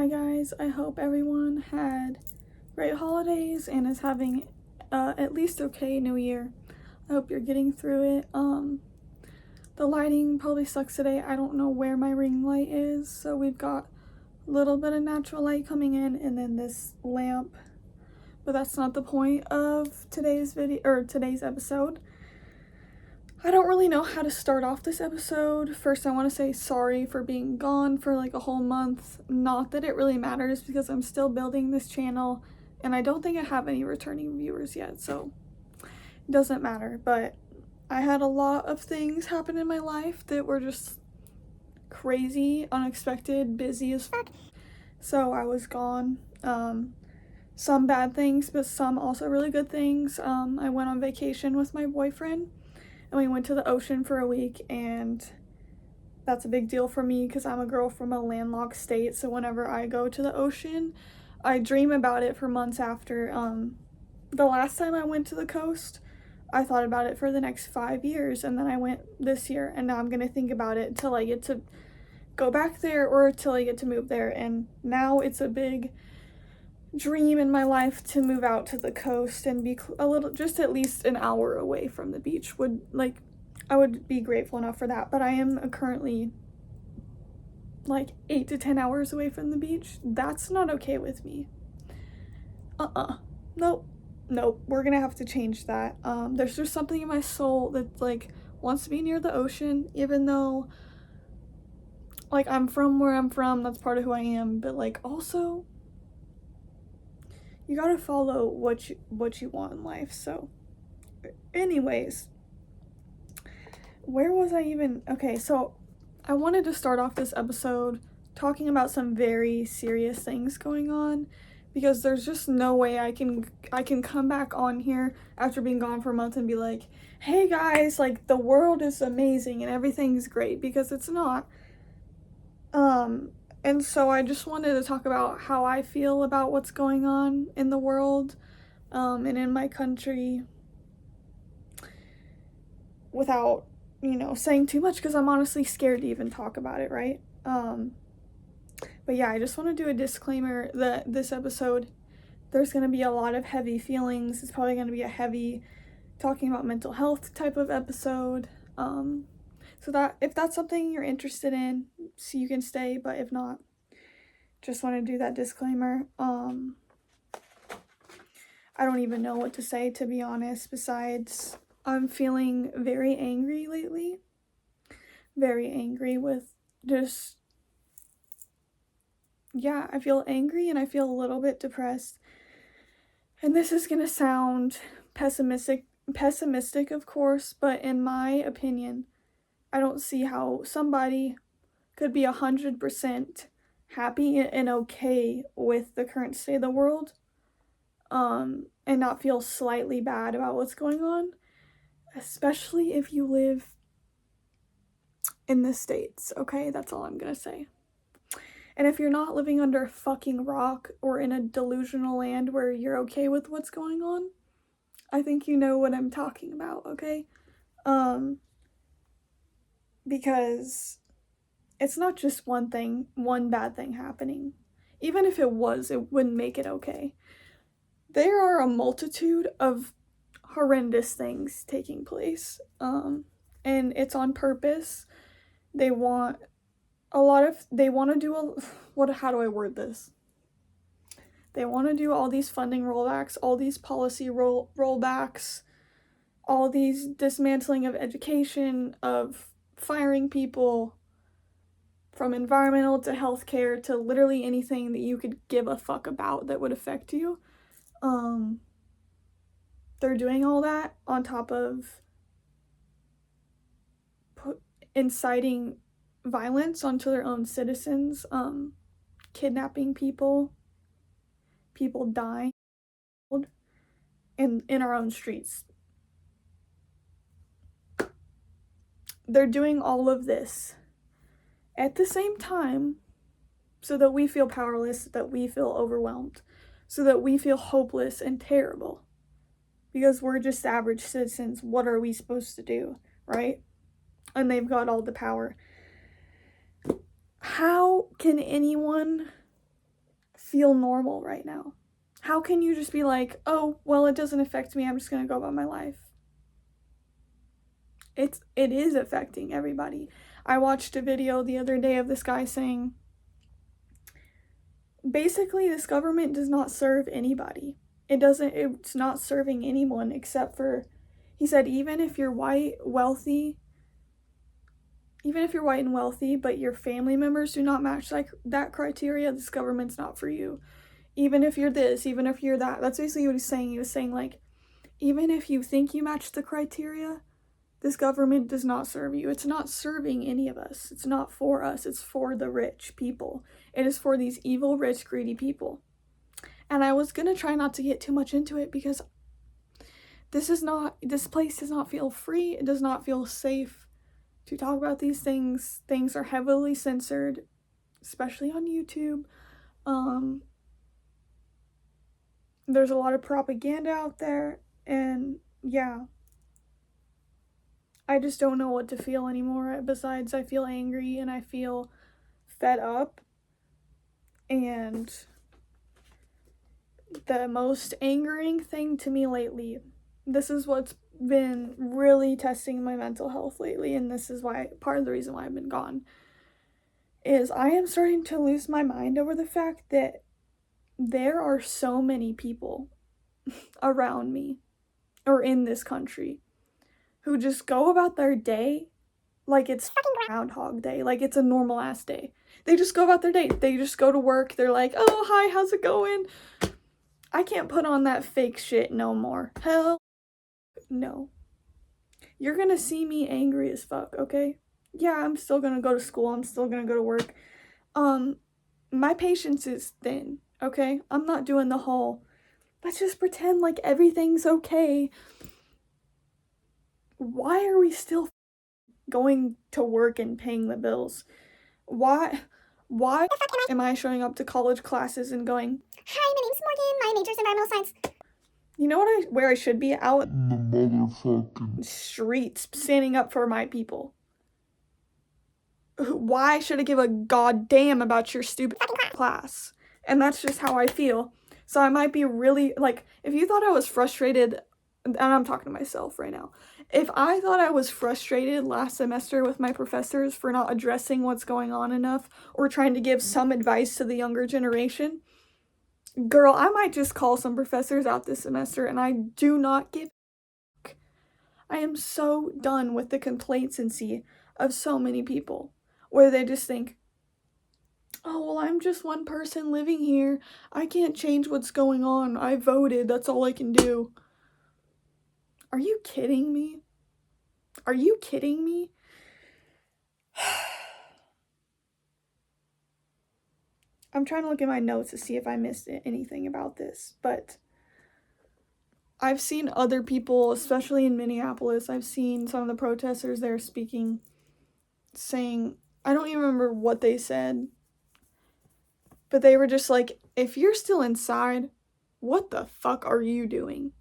Hi guys, I hope everyone had great holidays and is having at least okay New Year. I hope you're getting through it. The lighting probably sucks today. I don't know where my ring light is, so we've got a little bit of natural light coming in and then this lamp. But that's not the point of today's video or today's episode. I don't really know how to start off this episode. First, I want to say sorry for being gone for like a whole month. Not that it really matters because I'm still building this channel and I don't think I have any returning viewers yet, so it doesn't matter. But I had a lot of things happen in my life that were just crazy, unexpected, busy as fuck. So I was gone. Some bad things, but some also really good things. I went on vacation with my boyfriend. And we went to the ocean for a week, and that's a big deal for me because I'm a girl from a landlocked state, so whenever I go to the ocean, I dream about it for months after. The last time I went to the coast, I thought about it for the next 5 years, and then I went this year, and now I'm going to think about it until I get to go back there or till I get to move there, and now it's a big dream in my life to move out to the coast and be a little, just at least an hour away from the beach. I would be grateful enough for that, but I am currently like 8 to 10 hours away from the beach. That's not okay with me. Nope, we're gonna have to change that. There's just something in my soul that like wants to be near the ocean, even though like I'm from where I'm from, that's part of who I am, but like also you gotta follow what you want in life. So anyways, where was I even? Okay, so I wanted to start off this episode talking about some very serious things going on because there's just no way I can come back on here after being gone for a month and be like, hey guys, like the world is amazing and everything's great, because it's not. And so I just wanted to talk about how I feel about what's going on in the world, and in my country, without, saying too much, because I'm honestly scared to even talk about it, right? But yeah, I just want to do a disclaimer that this episode, there's going to be a lot of heavy feelings. It's probably going to be a heavy talking about mental health type of episode. So that if that's something you're interested in, so you can stay, but if not, just want to do that disclaimer. I don't even know what to say, to be honest, besides I'm feeling very angry lately. Very angry with just, yeah, I feel angry and I feel a little bit depressed. And this is gonna sound pessimistic, of course, but in my opinion, I don't see how somebody could be 100% happy and okay with the current state of the world, and not feel slightly bad about what's going on, especially if you live in the States, okay? That's all I'm gonna say. And if you're not living under a fucking rock or in a delusional land where you're okay with what's going on, I think you know what I'm talking about, okay? Because it's not just one bad thing happening. Even if it was, it wouldn't make it okay. There are a multitude of horrendous things taking place, and it's on purpose. They want to do how do I word this? They want to do all these funding rollbacks, all these policy rollbacks, all these dismantling of education, of firing people, from environmental to healthcare to literally anything that you could give a fuck about that would affect you. They're doing all that on top of inciting violence onto their own citizens, kidnapping people dying in our own streets. They're doing all of this at the same time so that we feel powerless, that we feel overwhelmed, so that we feel hopeless and terrible. Because we're just average citizens. What are we supposed to do, right? And they've got all the power. How can anyone feel normal right now? How can you just be like, oh, well, it doesn't affect me, I'm just gonna go about my life? It is affecting everybody. I watched a video the other day of this guy saying, basically, this government does not serve anybody. It's not serving anyone except for, he said, even if you're white and wealthy, but your family members do not match like that criteria, this government's not for you. Even if you're this, even if you're that. That's basically what he's saying. He was saying, like, even if you think you match the criteria, this government does not serve you. It's not serving any of us. It's not for us. It's for the rich people. It is for these evil, rich, greedy people. And I was gonna try not to get too much into it because this place does not feel free. It does not feel safe to talk about these things. Things are heavily censored, especially on YouTube. There's a lot of propaganda out there, and yeah. I just don't know what to feel anymore. Besides, I feel angry and I feel fed up. And the most angering thing to me lately, this is what's been really testing my mental health lately, and this is why part of the reason why I've been gone, is I am starting to lose my mind over the fact that there are so many people around me or in this country who just go about their day like it's fucking Groundhog Day, like it's a normal ass day. They just go about their day. They just go to work. They're like, oh, hi, how's it going? I can't put on that fake shit no more. Hell no. You're gonna see me angry as fuck, okay? Yeah, I'm still gonna go to school. I'm still gonna go to work. My patience is thin, okay? I'm not doing the whole, let's just pretend like everything's okay. Why are we still going to work and paying the bills? Why am I showing up to college classes and going, hi, my name's Morgan, my major's environmental science? You know where I should be? Out in the motherfucking streets, standing up for my people. Why should I give a goddamn about your stupid class? And that's just how I feel. So I might be really, like, if you thought I was frustrated, and I'm talking to myself right now, if I thought I was frustrated last semester with my professors for not addressing what's going on enough or trying to give some advice to the younger generation, girl, I might just call some professors out this semester, and I do not give a fuck. I am so done with the complacency of so many people where they just think, oh, well, I'm just one person living here. I can't change what's going on. I voted. That's all I can do. Are you kidding me? Are you kidding me? I'm trying to look at my notes to see if I missed anything about this, but I've seen other people, especially in Minneapolis, I've seen some of the protesters there speaking, saying, I don't even remember what they said, but they were just like, if you're still inside, what the fuck are you doing?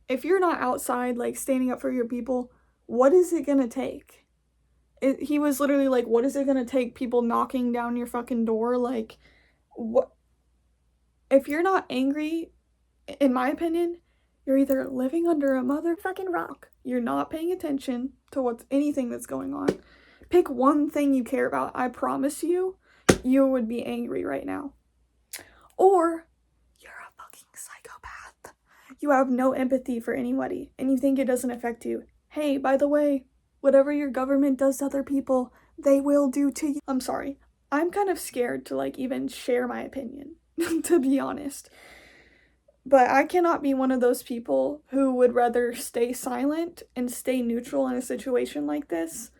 If you're not outside, like, standing up for your people, what is it gonna take? He was literally like, what is it gonna take? People knocking down your fucking door? Like, what? If you're not angry, in my opinion, you're either living under a motherfucking rock, you're not paying attention to anything that's going on. Pick one thing you care about. I promise you would be angry right now. Or you're a fucking psychopath. You have no empathy for anybody, and you think it doesn't affect you. Hey, by the way, whatever your government does to other people, they will do to you. I'm sorry. I'm kind of scared to, like, even share my opinion, to be honest. But I cannot be one of those people who would rather stay silent and stay neutral in a situation like this,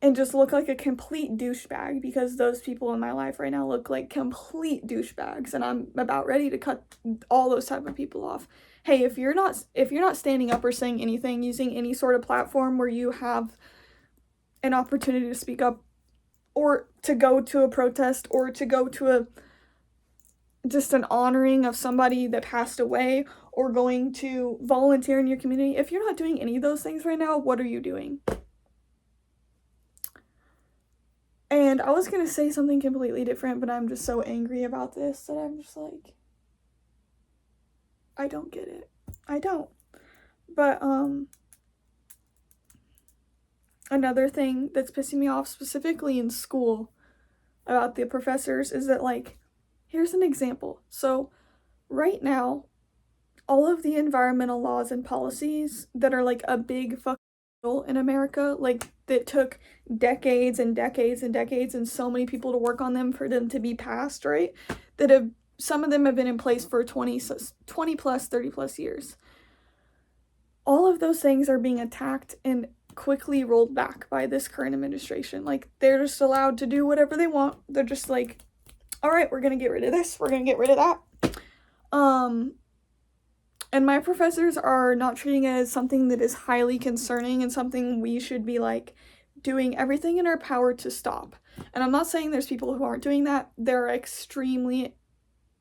and just look like a complete douchebag, because those people in my life right now look like complete douchebags, and I'm about ready to cut all those type of people off. Hey, if you're not standing up or saying anything, using any sort of platform where you have an opportunity to speak up, or to go to a protest, or to go to just an honoring of somebody that passed away, or going to volunteer in your community, if you're not doing any of those things right now, what are you doing? And I was gonna say something completely different, but I'm just so angry about this that I'm just like, I don't get it. I don't. But, another thing that's pissing me off specifically in school about the professors is that, like, here's an example. So, right now, all of the environmental laws and policies that are like a big fucking deal in America, like that took decades and decades and decades and so many people to work on them for them to be passed, right? That have, some of them have been in place for 20 plus, 30 plus years. All of those things are being attacked and quickly rolled back by this current administration. Like, they're just allowed to do whatever they want. They're just like, all right, we're gonna get rid of this, we're gonna get rid of that. And my professors are not treating it as something that is highly concerning and something we should be like doing everything in our power to stop. And I'm not saying there's people who aren't doing that. There are extremely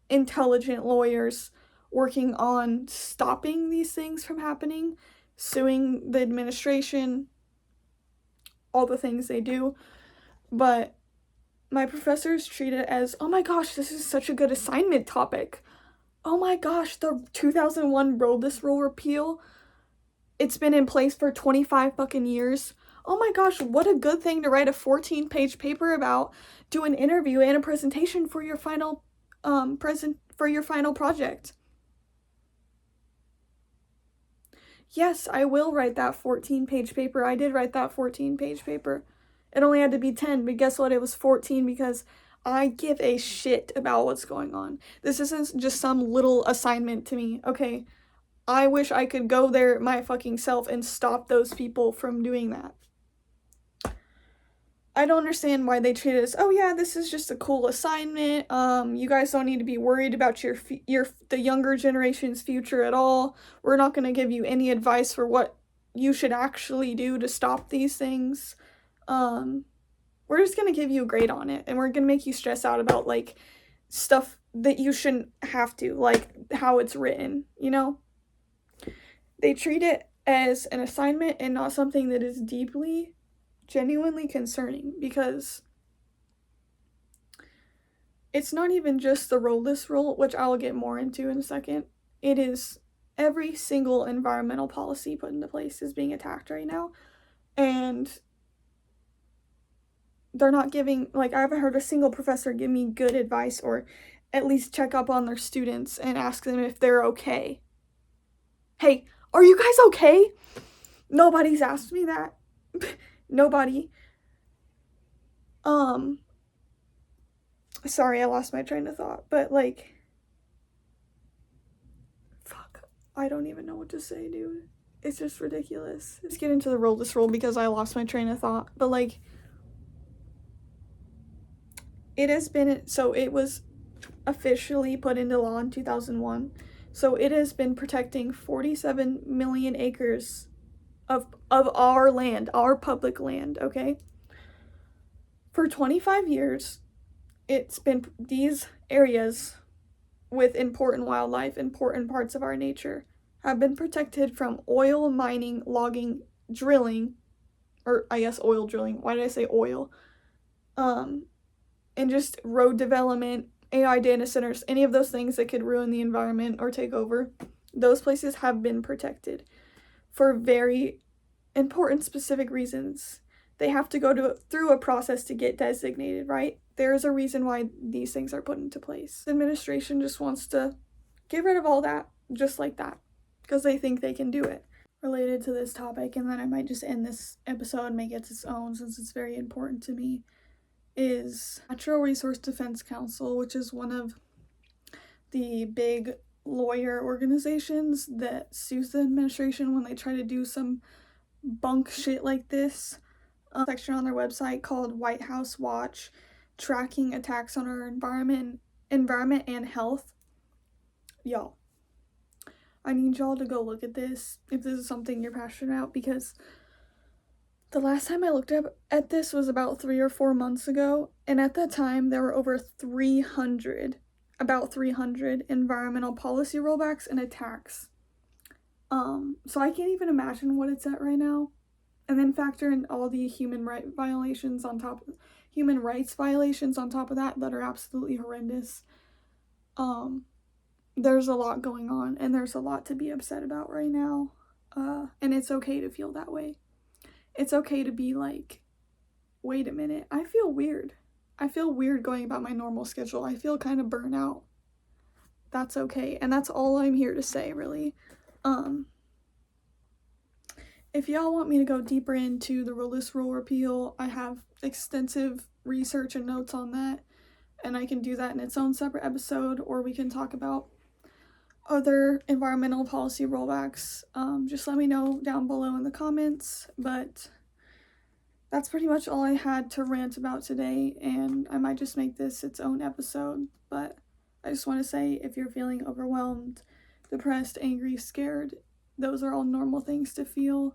intelligent lawyers working on stopping these things from happening, suing the administration, all the things they do. But my professors treat it as, oh my gosh, this is such a good assignment topic. Oh my gosh, the 2001 Roll This Rule repeal, it's been in place for 25 fucking years. Oh my gosh, what a good thing to write a 14-page paper about, do an interview and a presentation for your final project. Yes, I will write that 14-page paper. I did write that 14-page paper. It only had to be 10, but guess what? It was 14 because I give a shit about what's going on. This isn't just some little assignment to me, okay? I wish I could go there my fucking self and stop those people from doing that. I don't understand why they treat it as, oh yeah, this is just a cool assignment. You guys don't need to be worried about the younger generation's future at all. We're not going to give you any advice for what you should actually do to stop these things. We're just going to give you a grade on it, and we're going to make you stress out about, like, stuff that you shouldn't have to, like how it's written, you know? They treat it as an assignment and not something that is deeply, genuinely concerning, because it's not even just the Roll This Rule, which I'll get more into in a second. It is every single environmental policy put into place is being attacked right now, and they're not giving, like, I haven't heard a single professor give me good advice or at least check up on their students and ask them if they're okay. Hey, are you guys okay? Nobody's asked me that. Nobody. Sorry, I lost my train of thought, but, like, fuck, I don't even know what to say, dude. It's just ridiculous. Let's get into the Roll This Rule because I lost my train of thought, but, like, it was officially put into law in 2001, so it has been protecting 47 million acres of our land, our public land, okay? For 25 years, it's been these areas with important wildlife, important parts of our nature, have been protected from oil mining, logging, drilling, or I guess oil drilling. Why did I say oil? And just road development, AI data centers, any of those things that could ruin the environment or take over. Those places have been protected for very important specific reasons. They have to go through a process to get designated, right? There is a reason why these things are put into place. The administration just wants to get rid of all that, just like that, because they think they can do it. Related to this topic, and then I might just end this episode and make it its own since it's very important to me, is Natural Resource Defense Council, which is one of the big lawyer organizations that sues the administration when they try to do some bunk shit like this. Section on their website called White House Watch, tracking attacks on our environment and health. Y'all, I need y'all to go look at this if this is something you're passionate about, because the last time I looked at this was about 3 or 4 months ago, and at that time there were over 300 environmental policy rollbacks and attacks. So I can't even imagine what it's at right now. And then factor in all the human right violations on top. human rights violations on top of that are absolutely horrendous. There's a lot going on, and there's a lot to be upset about right now. And it's okay to feel that way. It's okay to be like, wait a minute, I feel weird. I feel weird going about my normal schedule. I feel kind of burnt out. That's okay. And that's all I'm here to say, really. If y'all want me to go deeper into the Willis Rule repeal, I have extensive research and notes on that, and I can do that in its own separate episode, or we can talk about other environmental policy rollbacks. Just let me know down below in the comments, but that's pretty much all I had to rant about today, and I might just make this its own episode, but I just want to say, if you're feeling overwhelmed, depressed, angry, scared, those are all normal things to feel,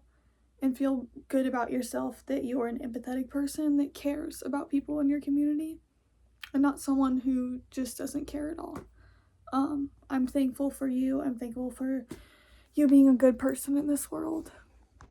and feel good about yourself that you are an empathetic person that cares about people in your community, and not someone who just doesn't care at all. I'm thankful for you. I'm thankful for you being a good person in this world.